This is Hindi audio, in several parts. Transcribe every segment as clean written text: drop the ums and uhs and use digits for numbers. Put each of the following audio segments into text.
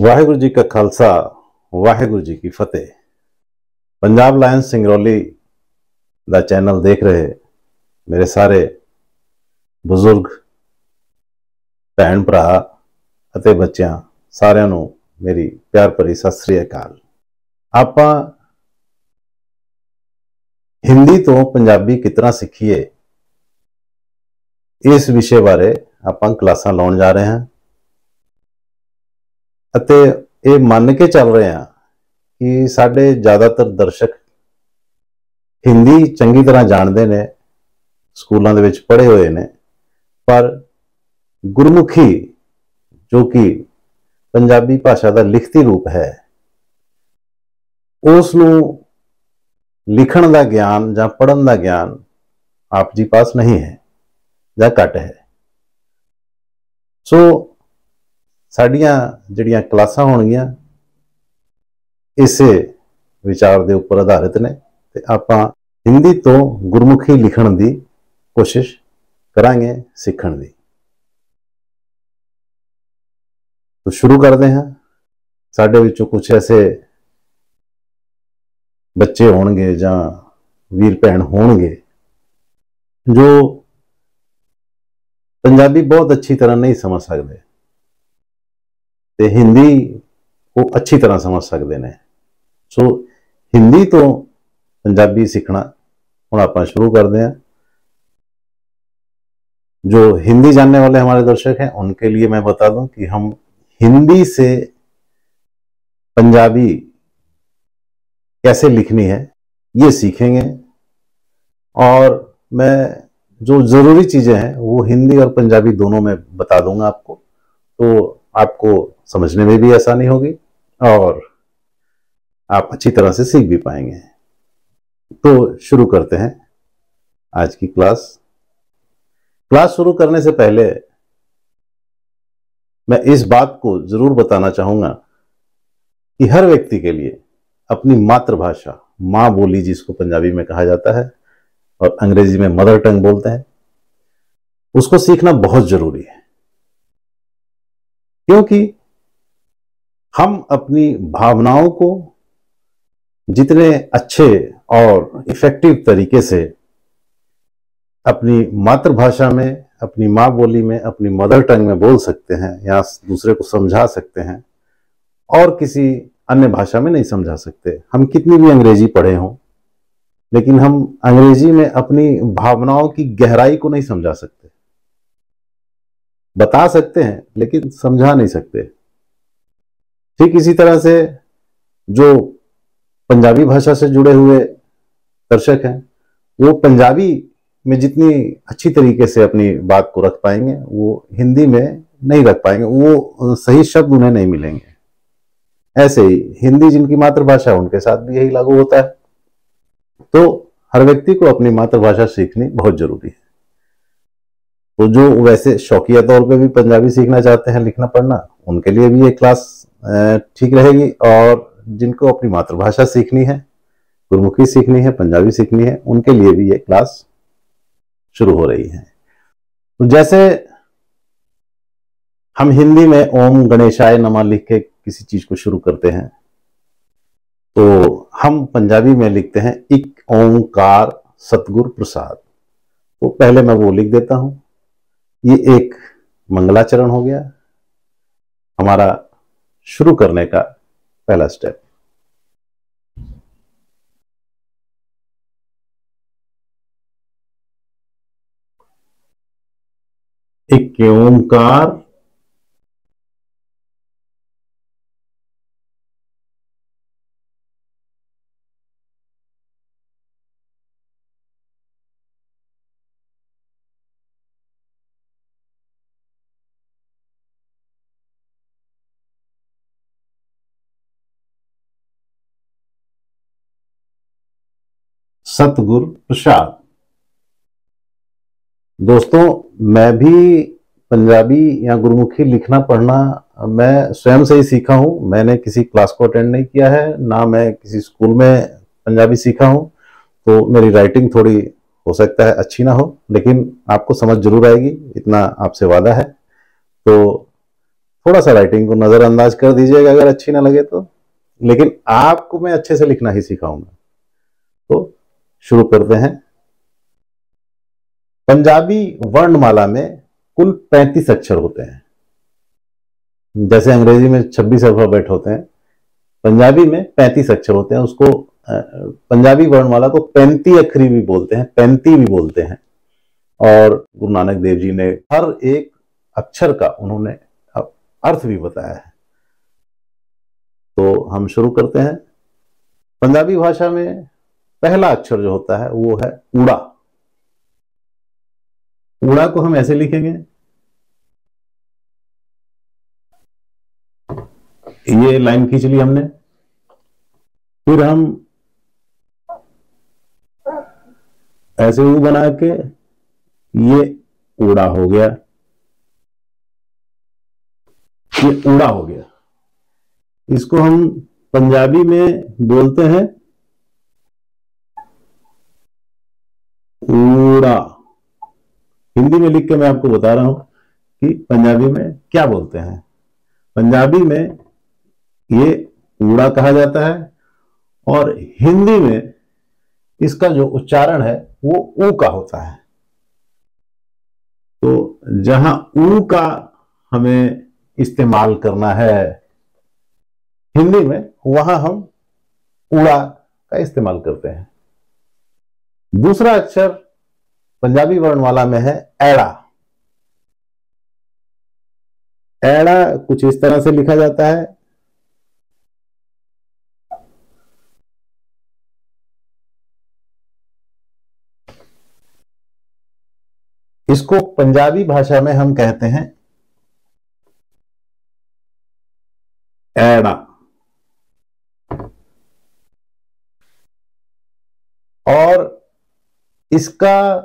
वाहिगुरु जी का खालसा वाहिगुरु जी की फतेह। पंजाब लायंस सिंगरौली ਦਾ ਚੈਨਲ ਦੇਖ ਰਹੇ ਮੇਰੇ ਸਾਰੇ ਬਜ਼ੁਰਗ ਭੈਣ ਭਰਾ ਅਤੇ ਬੱਚਿਆਂ ਸਾਰਿਆਂ ਨੂੰ ਮੇਰੀ ਪਿਆਰ ਭਰੀ ਸਤਿ ਸ੍ਰੀ ਅਕਾਲ। ਆਪਾਂ ਹਿੰਦੀ ਤੋਂ ਪੰਜਾਬੀ ਕਿਤਨਾ ਸਿੱਖੀਏ ਇਸ ਵਿਸ਼ੇ ਬਾਰੇ ਆਪਾਂ ਕਲਾਸਾਂ ਲਾਉਣ ਜਾ ਰਹੇ ਹਾਂ ਅਤੇ ਇਹ ਮੰਨ ਕੇ ਚੱਲ ਰਹੇ ਹਾਂ ਕਿ ਸਾਡੇ ਜ਼ਿਆਦਾਤਰ ਦਰਸ਼ਕ हिंदी चंगी तरह जानते ने, स्कूलों के पढ़े हुए ने, पर गुरमुखी जो कि पंजाबी भाषा का लिखती रूप है उसनूं लिखण का ज्ञान या पढ़न का ज्ञान आप जी पास नहीं है या घट है। सो साडियां जिहड़ियां क्लासां होणगियां इसे विचार के उपर आधारित ने ते आपां हिंदी तो गुरमुखी लिखण की कोशिश करांगे सीखण की। तो शुरू करते हैं। साडे विचों कुछ ऐसे बच्चे होणगे जां वीर भैण होणगे जो पंजाबी बहुत अच्छी तरह नहीं समझ सकते ते हिंदी वो अच्छी तरह समझ सकते हैं। सो हिंदी तो पंजाबी सीखना हम आप शुरू करते हैं। जो हिंदी जानने वाले हमारे दर्शक हैं उनके लिए मैं बता दूं कि हम हिंदी से पंजाबी कैसे लिखनी है ये सीखेंगे और मैं जो ज़रूरी चीज़ें हैं वो हिंदी और पंजाबी दोनों में बता दूंगा आपको, तो आपको समझने में भी आसानी होगी और आप अच्छी तरह से सीख भी पाएंगे। तो शुरू करते हैं आज की क्लास। शुरू करने से पहले मैं इस बात को जरूर बताना चाहूंगा कि हर व्यक्ति के लिए अपनी मातृभाषा, मां बोली जिसको पंजाबी में कहा जाता है और अंग्रेजी में मदर टंग बोलते हैं, उसको सीखना बहुत जरूरी है। क्योंकि हम अपनी भावनाओं को जितने अच्छे और इफेक्टिव तरीके से अपनी मातृभाषा में, अपनी माँ बोली में, अपनी मदर टंग में बोल सकते हैं या दूसरे को समझा सकते हैं और किसी अन्य भाषा में नहीं समझा सकते। हम कितनी भी अंग्रेजी पढ़े हों लेकिन हम अंग्रेजी में अपनी भावनाओं की गहराई को नहीं समझा सकते। बता सकते हैं लेकिन समझा नहीं सकते। ठीक इसी तरह से जो पंजाबी भाषा से जुड़े हुए दर्शक हैं वो पंजाबी में जितनी अच्छी तरीके से अपनी बात को रख पाएंगे वो हिंदी में नहीं रख पाएंगे, वो सही शब्द उन्हें नहीं मिलेंगे। ऐसे ही हिंदी जिनकी मातृभाषा है उनके साथ भी यही लागू होता है। तो हर व्यक्ति को अपनी मातृभाषा सीखनी बहुत जरूरी है। तो जो वैसे शौकिया तौर पे भी पंजाबी सीखना चाहते हैं, लिखना पढ़ना, उनके लिए भी ये क्लास ठीक रहेगी। और जिनको अपनी मातृभाषा सीखनी है, गुरमुखी सीखनी है, पंजाबी सीखनी है, उनके लिए भी ये क्लास शुरू हो रही है। तो जैसे हम हिंदी में ओम गणेशाय नमः लिख के किसी चीज को शुरू करते हैं तो हम पंजाबी में लिखते हैं इक ओंकार सतगुर प्रसाद। तो पहले मैं वो लिख देता हूं। ये एक मंगलाचरण हो गया, हमारा शुरू करने का पहला स्टेप। एक ओंकार सतगुर प्रसाद। दोस्तों मैं भी पंजाबी या गुरमुखी लिखना पढ़ना मैं स्वयं से ही सीखा हूं। मैंने किसी क्लास को अटेंड नहीं किया है, ना मैं किसी स्कूल में पंजाबी सीखा हूं। तो मेरी राइटिंग थोड़ी हो सकता है अच्छी ना हो, लेकिन आपको समझ जरूर आएगी, इतना आपसे वादा है। तो थोड़ा सा राइटिंग को नजरअंदाज कर दीजिएगा अगर अच्छी ना लगे तो, लेकिन आपको मैं अच्छे से लिखना ही सिखाऊंगा। तो शुरू करते हैं। पंजाबी वर्णमाला में कुल 35 अक्षर होते हैं। जैसे अंग्रेजी में 26 अल्फाबेट होते हैं, पंजाबी में 35 अक्षर होते हैं। उसको पंजाबी वर्णमाला को 35 अक्षरी भी बोलते हैं, 35 भी बोलते हैं। और गुरु नानक देव जी ने हर एक अक्षर का उन्होंने अर्थ भी बताया है। तो हम शुरू करते हैं। पंजाबी भाषा में पहला अक्षर जो होता है वो है ऊड़ा। ऊड़ा को हम ऐसे लिखेंगे, ये लाइन खींच ली हमने, फिर हम ऐसे ऊ बना के, ये ऊड़ा हो गया, ये ऊड़ा हो गया। इसको हम पंजाबी में बोलते हैं ऊड़ा। हिंदी में लिख के मैं आपको बता रहा हूं कि पंजाबी में क्या बोलते हैं। पंजाबी में ये ऊड़ा कहा जाता है और हिंदी में इसका जो उच्चारण है वो ऊ का होता है। तो जहां ऊ का हमें इस्तेमाल करना है हिंदी में, वहां हम ऊड़ा का इस्तेमाल करते हैं। दूसरा अक्षर पंजाबी वर्णमाला में है एड़ा। एड़ा कुछ इस तरह से लिखा जाता है। इसको पंजाबी भाषा में हम कहते हैं एड़ा। और इसका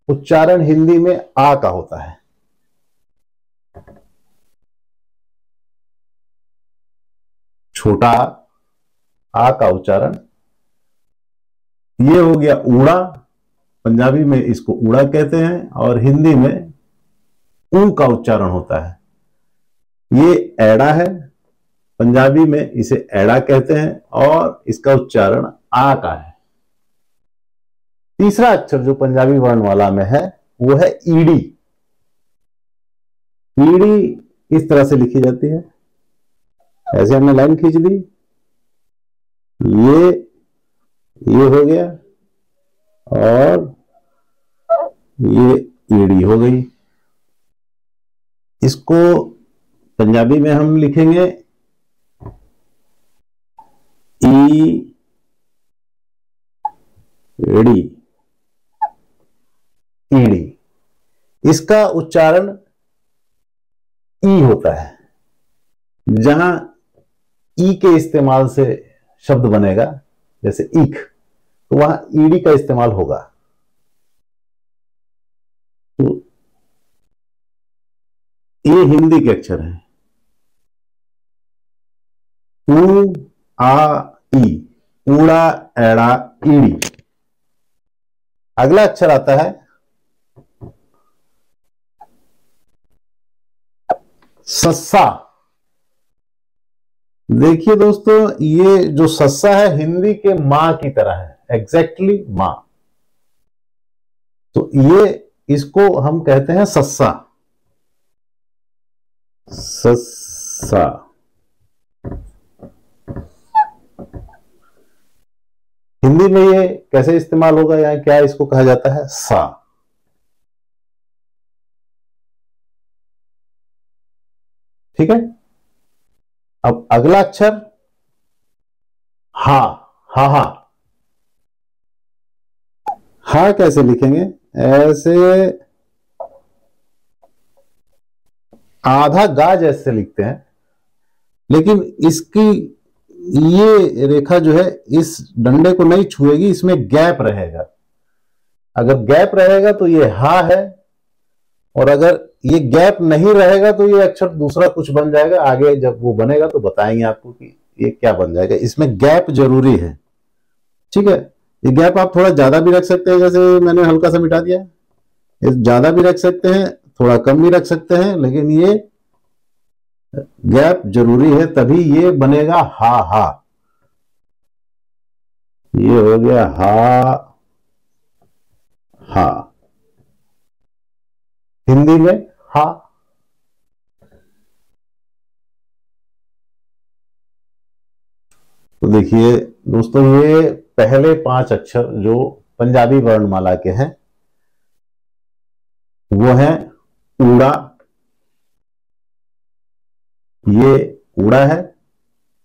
उच्चारण हिंदी में आ का होता है। छोटा आ का उच्चारण। ये हो गया ऊड़ा। पंजाबी में इसको ऊड़ा कहते हैं और हिंदी में ऊ का उच्चारण होता है। ये एड़ा है, पंजाबी में इसे एड़ा कहते हैं और इसका उच्चारण आ का है। तीसरा अक्षर जो पंजाबी वर्णमाला में है वो है ईड़ी। ईड़ी इस तरह से लिखी जाती है, ऐसे हमने लाइन खींच दी, ये हो गया और ये ईड़ी हो गई। इसको पंजाबी में हम लिखेंगे ईड़ी। ईड़ी, इसका उच्चारण ई होता है। जहां ई के इस्तेमाल से शब्द बनेगा जैसे ईख, तो वहां ईडी का इस्तेमाल होगा। तो ये हिंदी के अक्षर हैं, ऊ आ ई, ऊड़ा एड़ा ईड़ी। अगला अक्षर आता है सस्सा। देखिए दोस्तों, ये जो सस्सा है हिंदी के मां की तरह है, एग्जैक्टली मां। तो ये इसको हम कहते हैं सस्सा। सस्सा। हिंदी में ये कैसे इस्तेमाल होगा या क्या इसको कहा जाता है? सा। ठीक है। अब अगला अक्षर हा। हा हा। हा कैसे लिखेंगे? ऐसे आधा गा जैसे लिखते हैं, लेकिन इसकी ये रेखा जो है इस डंडे को नहीं छुएगी, इसमें गैप रहेगा। अगर गैप रहेगा तो ये हा है, और अगर ये गैप नहीं रहेगा तो ये अक्षर दूसरा कुछ बन जाएगा। आगे जब वो बनेगा तो बताएंगे आपको कि ये क्या बन जाएगा। इसमें गैप जरूरी है, ठीक है। ये गैप आप थोड़ा ज्यादा भी रख सकते हैं, जैसे मैंने हल्का सा मिटा दिया। ये ज्यादा भी रख सकते हैं, थोड़ा कम भी रख सकते हैं, लेकिन ये गैप जरूरी है, तभी ये बनेगा हा हा। ये हो गया हा हा, हिंदी में हा। तो देखिए दोस्तों, ये पहले 5 अक्षर जो पंजाबी वर्णमाला के हैं वो है ऊड़ा। ये ऊड़ा है,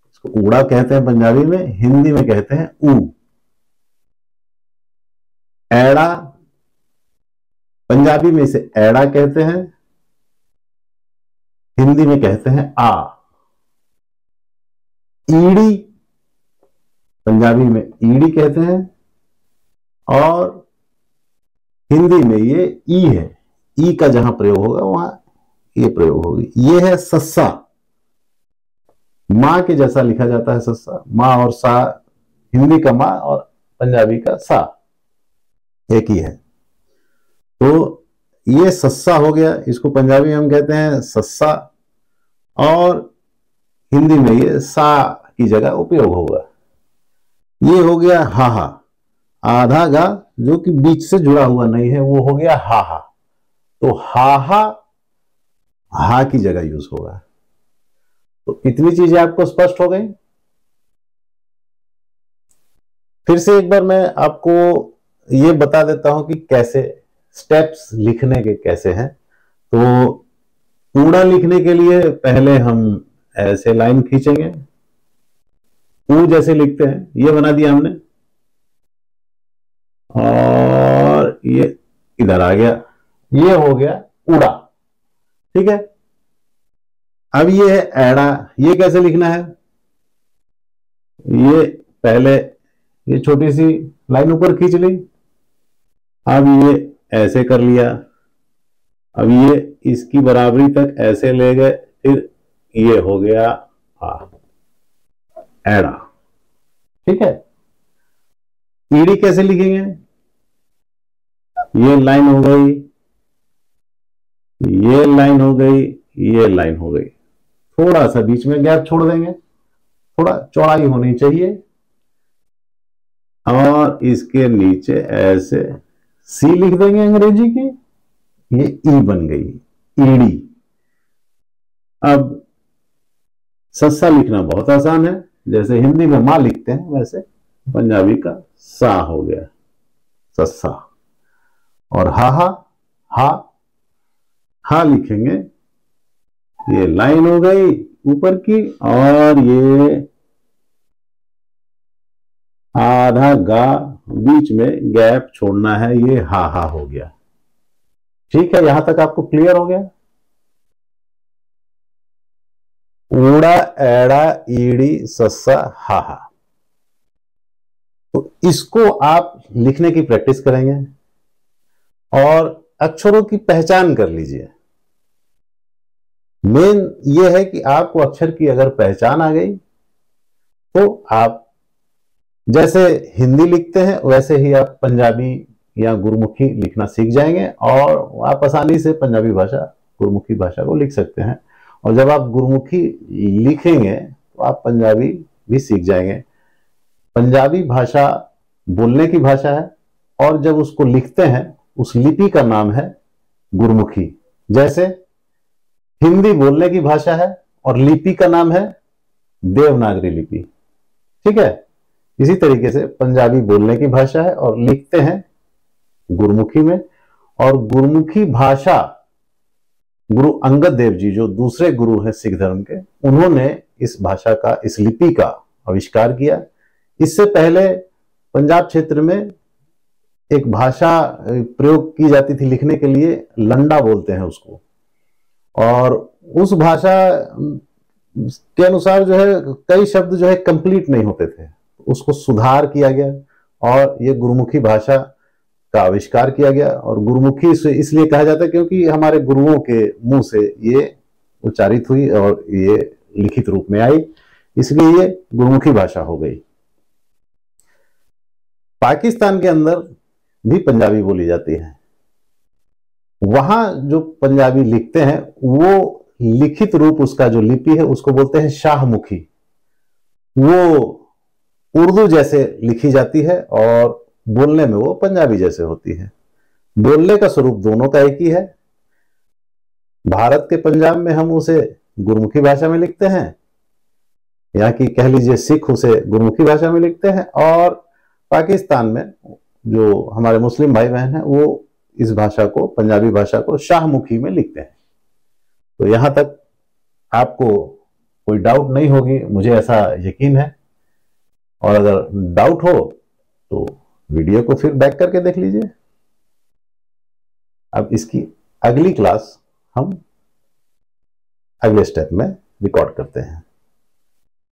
इसको ऊड़ा कहते हैं पंजाबी में, हिंदी में कहते हैं ऊ। एड़ा, पंजाबी में इसे एड़ा कहते हैं, हिंदी में कहते हैं आ। ईड़ी, पंजाबी में ईड़ी कहते हैं, और हिंदी में ये ई है। ई का जहां प्रयोग होगा वहां ये प्रयोग होगी। ये है सस्सा, मां के जैसा लिखा जाता है सस्सा। मां और सा, हिंदी का मां और पंजाबी का सा एक ही है। तो ये सस्सा हो गया, इसको पंजाबी में हम कहते हैं सस्सा, और हिंदी में ये सा की जगह उपयोग होगा। ये हो गया हा हा, आधा गा जो कि बीच से जुड़ा हुआ नहीं है वो हो गया हा हा। तो हा हा हा की जगह यूज होगा। तो इतनी चीजें आपको स्पष्ट हो गई। फिर से एक बार मैं आपको ये बता देता हूं कि कैसे स्टेप्स लिखने के कैसे हैं। तो ऊड़ा लिखने के लिए पहले हम ऐसे लाइन खींचेंगे, ऊ जैसे लिखते हैं, ये बना दिया हमने, और ये इधर आ गया, ये हो गया ऊड़ा। ठीक है। अब ये है एड़ा, ये कैसे लिखना है? ये पहले ये छोटी सी लाइन ऊपर खींच ली, अब ये ऐसे कर लिया, अब ये इसकी बराबरी तक ऐसे ले गए, फिर ये हो गया आ एड़ा। ठीक है। ईड़ी कैसे लिखेंगे? ये लाइन हो गई, ये लाइन हो गई, ये लाइन हो गई, थोड़ा सा बीच में गैप छोड़ देंगे, थोड़ा चौड़ाई होनी चाहिए, और इसके नीचे ऐसे सी लिख देंगे अंग्रेजी की, ये ई बन गई, ईडी। अब सस्सा लिखना बहुत आसान है, जैसे हिंदी में मां लिखते हैं वैसे पंजाबी का सा हो गया सस्सा। और हा हा, हा हा लिखेंगे, ये लाइन हो गई ऊपर की, और ये आधा गा बीच में गैप छोड़ना है, ये हा हा हो गया। ठीक है, यहां तक आपको क्लियर हो गया? ऊड़ा एड़ा ईड़ी सस्सा हा हा। तो इसको आप लिखने की प्रैक्टिस करेंगे और अक्षरों की पहचान कर लीजिए। मेन यह है कि आपको अक्षर की अगर पहचान आ गई तो आप जैसे हिंदी लिखते हैं वैसे ही आप पंजाबी या गुरमुखी लिखना सीख जाएंगे, और आप आसानी से पंजाबी भाषा, गुरमुखी भाषा को लिख सकते हैं। और जब आप गुरमुखी लिखेंगे तो आप पंजाबी भी सीख जाएंगे। पंजाबी भाषा बोलने की भाषा है, और जब उसको लिखते हैं उस लिपि का नाम है गुरमुखी। जैसे हिंदी बोलने की भाषा है और लिपि का नाम है देवनागरी लिपि। ठीक है। इसी तरीके से पंजाबी बोलने की भाषा है और लिखते हैं गुरमुखी में। और गुरमुखी भाषा गुरु अंगद देव जी, जो दूसरे गुरु हैं सिख धर्म के, उन्होंने इस भाषा का, इस लिपि का आविष्कार किया। इससे पहले पंजाब क्षेत्र में एक भाषा प्रयोग की जाती थी लिखने के लिए, लंडा बोलते हैं उसको, और उस भाषा के अनुसार जो है कई शब्द जो है कंप्लीट नहीं होते थे, उसको सुधार किया गया और ये गुरुमुखी भाषा का आविष्कार किया गया। और गुरुमुखी से इसलिए कहा जाता है क्योंकि हमारे गुरुओं के मुंह से ये उच्चारित हुई और ये लिखित रूप में आई, इसलिए ये गुरुमुखी भाषा हो गई। पाकिस्तान के अंदर भी पंजाबी बोली जाती है। वहां जो पंजाबी लिखते हैं वो लिखित रूप उसका जो लिपि है उसको बोलते हैं शाहमुखी। वो उर्दू जैसे लिखी जाती है और बोलने में वो पंजाबी जैसे होती है। बोलने का स्वरूप दोनों का एक ही है। भारत के पंजाब में हम उसे गुरमुखी भाषा में लिखते हैं, यहाँ की कह लीजिए सिख उसे गुरमुखी भाषा में लिखते हैं, और पाकिस्तान में जो हमारे मुस्लिम भाई बहन हैं वो इस भाषा को, पंजाबी भाषा को शाहमुखी में लिखते हैं। तो यहां तक आपको कोई डाउट नहीं होगी, मुझे ऐसा यकीन है। और अगर डाउट हो तो वीडियो को फिर बैक करके देख लीजिए। अब इसकी अगली क्लास हम अगले स्टेप में रिकॉर्ड करते हैं।